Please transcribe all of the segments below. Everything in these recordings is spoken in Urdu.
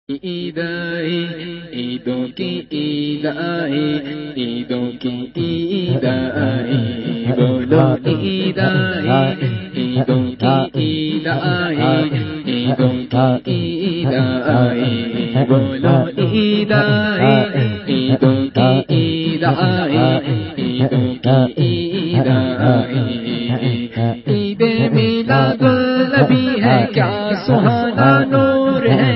عید آئی، عیدوں کی عید آئی، عیدوں کی عید آئی، بولو عید آئی، عیدوں کی عید آئی، عیدوں کی عید آئی، بولو عید آئی، عیدوں کی عید آئی، عیدوں کی عید آئی۔ عید میلاد النبی ہے کیا سہانا نور ہے،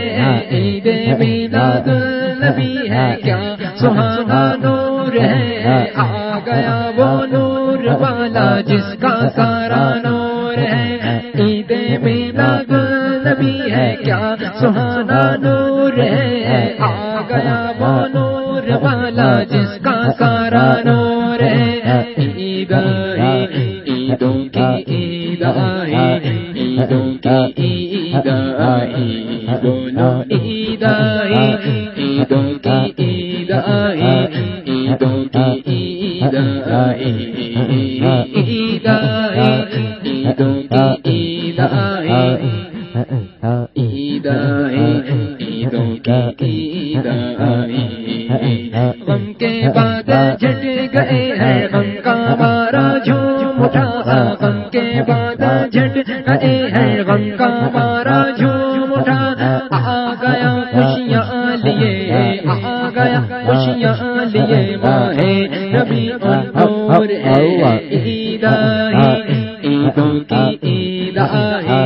عید میلاد النبی ہے کیا سہانا نور ہے، آ گیا وہ نور والا جس کا سارا نور ہے، عید میلاد النبی ہے کیا سہانا نور ہے، آ گیا وہ نور والا جس کا سارا نور ہے۔ عید آئی، عیدوں کی عید آئی، عیدوں کی عید آئی، بولو عید آئی، عیدوں کی عید آئی، عیدوں کی عید آئی، عید آئی، عیدوں کی عید آئی، عید آئی، عیدوں کی عید آئی۔ غم کے بادل جھٹ گئے ہیں، غم کا مارا جھوم اٹھا، غم کے بادل جھٹ گئے ہیں، غم کا مارا جھوم اٹھا، آ گیا خوشیاں لیے، آ گیا خوشیاں لیے، ماہ نبی النور ہے۔ عید آئی، عیدوں کی عید آئی،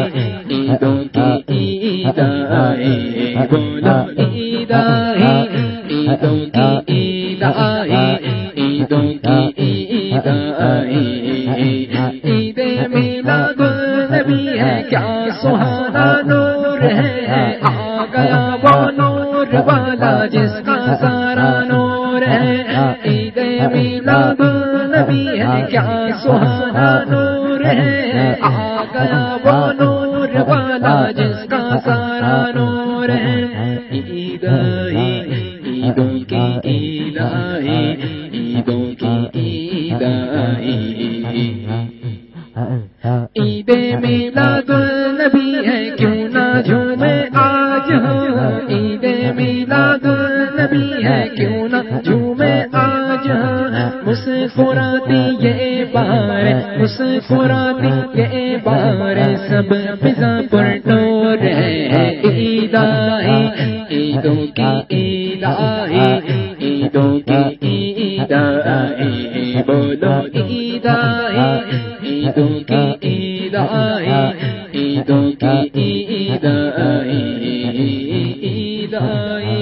عیدوں کی عید آئی، بولو عید آئی، عیدوں کی عید آئی، عیدوں کی عید آئی۔ عید میلاد النبی ہے کیا سہانا نور ہے، آ گیا وہ نور والا جس کا سارا نور ہے، عید میلاد النبی ہے کیا سہانا نور ہے، آ گیا وہ نور والا جس کا سارا نور ہے۔ عید آئی، عیدوں کی عید آئی، عیدوں کی عید آئی۔ عید میلاد النبی ہے کیوں نہ جھومے آج ہم، عید میلاد النبی ہے کیوں نہ جھومے آج ہم، مسکراتی یہ بہار، مسکراتی یہ بہار، سب فضا پر نور ہے۔ عید آئی، عیدوں کی عید آئی، عیدوں کی عید آئی، بولو عید آئی، عیدوں کی عید آئی، عیدوں کی عید آئی، عید آئی۔